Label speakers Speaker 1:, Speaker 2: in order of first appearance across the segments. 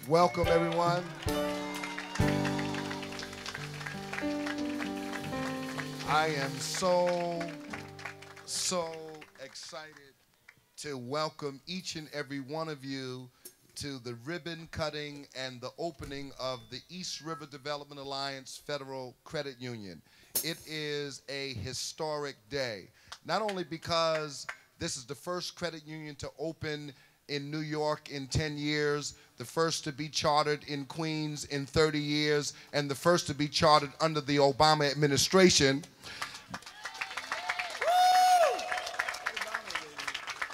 Speaker 1: Welcome, everyone. I am so excited to welcome each and every one of you to the ribbon cutting and the opening of the East River Development Alliance Federal Credit Union. It is a historic day, not only because this is the first credit union to open in New York in 10 years, the first to be chartered in Queens in 30 years, and the first to be chartered under the Obama administration.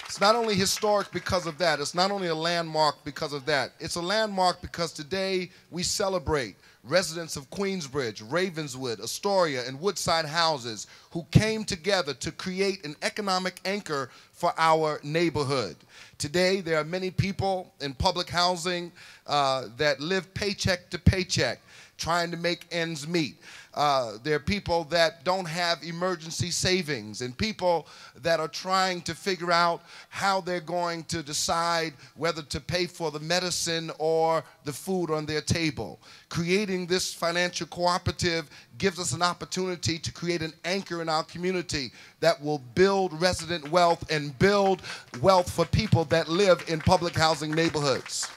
Speaker 1: It's not only historic because of that, it's not only a landmark because of that, it's a landmark because today we celebrate residents of Queensbridge, Ravenswood, Astoria, and Woodside houses who came together to create an economic anchor for our neighborhood. Today, there are many people in public housing that live paycheck to paycheck, trying to make ends meet. There are people that don't have emergency savings and people that are trying to figure out how they're going to decide whether to pay for the medicine or the food on their table. Creating this financial cooperative gives us an opportunity to create an anchor in our community that will build resident wealth and build wealth for people that live in public housing neighborhoods.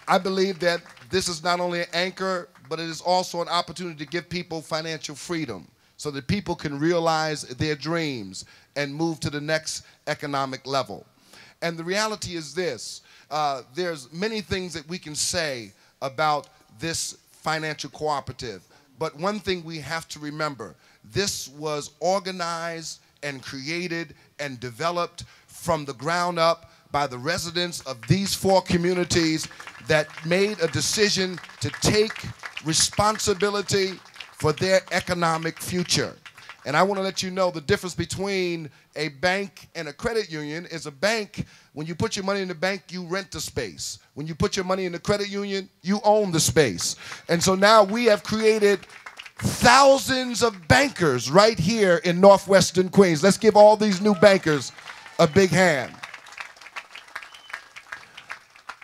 Speaker 1: I believe that this is not only an anchor, but it is also an opportunity to give people financial freedom so that people can realize their dreams and move to the next economic level. And the reality is this, there's many things that we can say about this financial cooperative, but one thing we have to remember, this was organized and created and developed from the ground up by the residents of these four communities that made a decision to take responsibility for their economic future. And I want to let you know the difference between a bank and a credit union is a bank, when you put your money in the bank, you rent the space. When you put your money in the credit union, you own the space. And so now we have created thousands of bankers right here in Northwestern Queens. Let's give all these new bankers a big hand.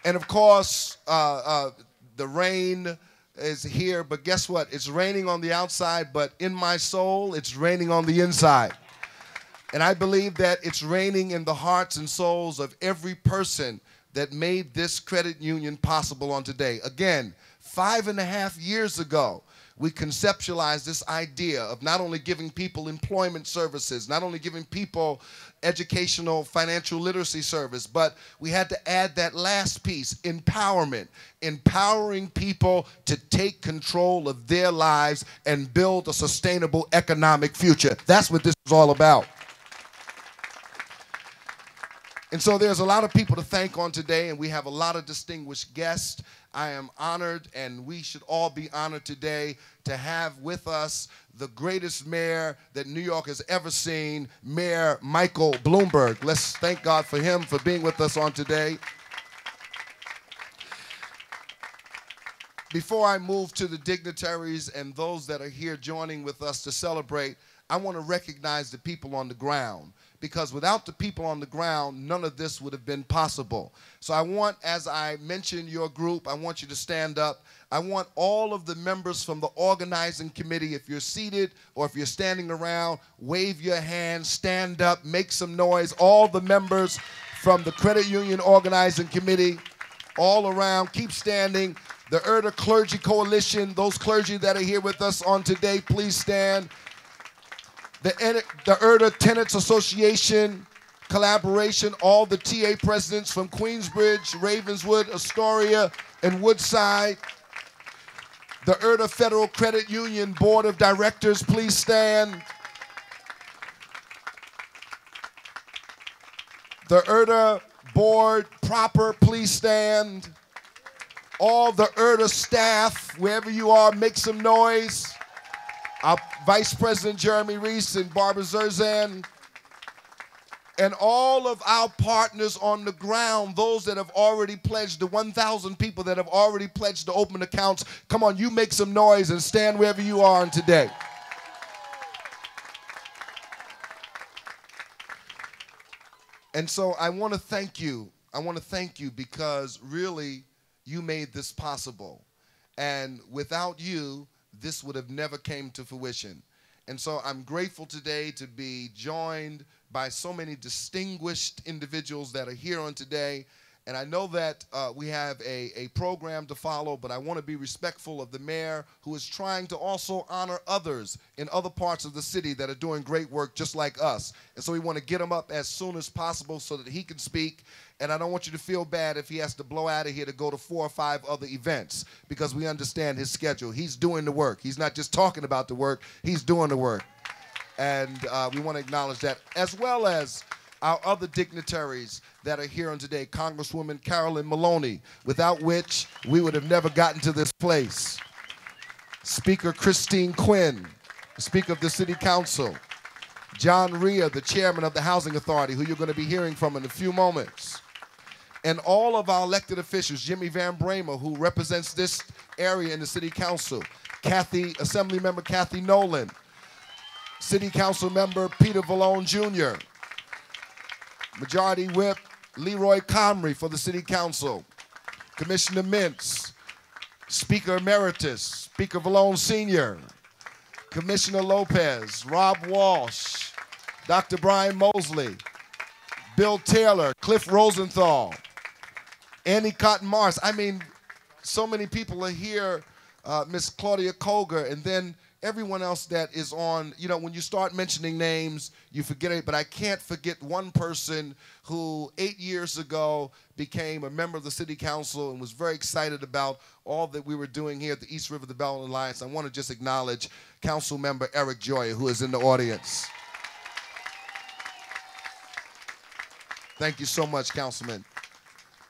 Speaker 1: And of course, the rain is here, but guess what? It's raining on the outside, but in my soul, it's raining on the inside. And I believe that it's raining in the hearts and souls of every person that made this credit union possible on today. Again, 5.5 years ago, we conceptualized this idea of not only giving people employment services, not only giving people educational financial literacy service, but we had to add that last piece, empowerment, empowering people to take control of their lives and build a sustainable economic future. That's what this is all about. And so there's a lot of people to thank on today, and we have a lot of distinguished guests. I am honored, and we should all be honored today to have with us the greatest mayor that New York has ever seen, Mayor Michael Bloomberg. Let's thank God for him for being with us on today. Before I move to the dignitaries and those that are here joining with us to celebrate, I want to recognize the people on the ground, because without the people on the ground, none of this would have been possible. So I want, as I mention your group, I want you to stand up. I want all of the members from the organizing committee, if you're seated or if you're standing around, wave your hand, stand up, make some noise. All the members from the Credit Union Organizing Committee, all around, keep standing. The ERDA Clergy Coalition, those clergy that are here with us on today, please stand. The ERDA Tenants Association collaboration, all the TA presidents from Queensbridge, Ravenswood, Astoria, and Woodside. The ERDA Federal Credit Union Board of Directors, please stand. The ERDA Board proper, please stand. All the ERDA staff, wherever you are, make some noise. Our Vice President Jeremy Reese and Barbara Zerzan, and all of our partners on the ground, those that have already pledged, the 1,000 people that have already pledged to open accounts. Come on, you make some noise and stand wherever you are today. And so I want to thank you I want to thank you because really you made this possible. And without you, this would have never came to fruition. And so I'm grateful today to be joined by so many distinguished individuals that are here on today. And I know that we have a program to follow, but I want to be respectful of the mayor who is trying to also honor others in other parts of the city that are doing great work just like us. And so we want to get him up as soon as possible so that he can speak. And I don't want you to feel bad if he has to blow out of here to go to 4 or 5 other events, because we understand his schedule. He's doing the work. He's not just talking about the work, he's doing the work. And we want to acknowledge that, as well as our other dignitaries that are here on today, Congresswoman Carolyn Maloney, without which we would have never gotten to this place. Speaker Christine Quinn, Speaker of the City Council. John Rhea, the Chairman of the Housing Authority, who you're going to be hearing from in a few moments. And all of our elected officials, Jimmy Van Bramer, who represents this area in the City Council, Assemblymember Kathy Nolan, City Council Member Peter Vallone Jr., Majority Whip Leroy Comrie for the City Council, Commissioner Mintz, Speaker Emeritus, Speaker Vallone Sr., Commissioner Lopez, Rob Walsh, Dr. Brian Mosley, Bill Taylor, Cliff Rosenthal, Annie Cotton Morris. I mean, so many people are here, Miss Claudia Koger, and then everyone else that is on. You know, when you start mentioning names, you forget it, but I can't forget one person who 8 years ago became a member of the City Council and was very excited about all that we were doing here at the East River Development Alliance. I want to just acknowledge Council Member Eric Joya, who is in the audience. Thank you so much, Councilman.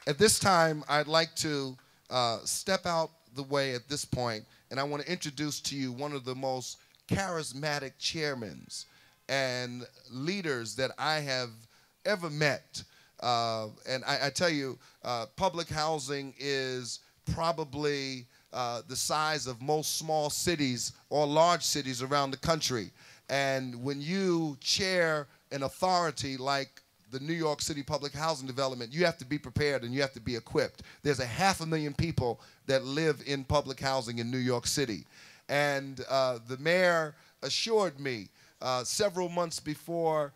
Speaker 1: At this time, I'd like to step out the way at this point, and I want to introduce to you one of the most charismatic chairmen and leaders that I have ever met. And I tell you, public housing is probably the size of most small cities or large cities around the country. And when you chair an authority like the New York City Public Housing Development, you have to be prepared and you have to be equipped. There's 500,000 people that live in public housing in New York City. And the mayor assured me several months before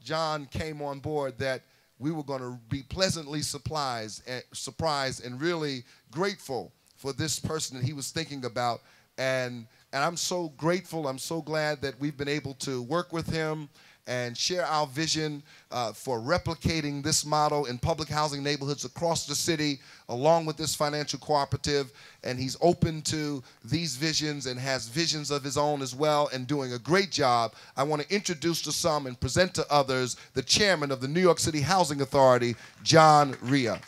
Speaker 1: John came on board that we were going to be pleasantly surprised and really grateful for this person that he was thinking about. And I'm so grateful, I'm so glad that we've been able to work with him and share our vision for replicating this model in public housing neighborhoods across the city, along with this financial cooperative. And he's open to these visions and has visions of his own as well, and doing a great job. I want to introduce to some and present to others the chairman of the New York City Housing Authority, John Rhea.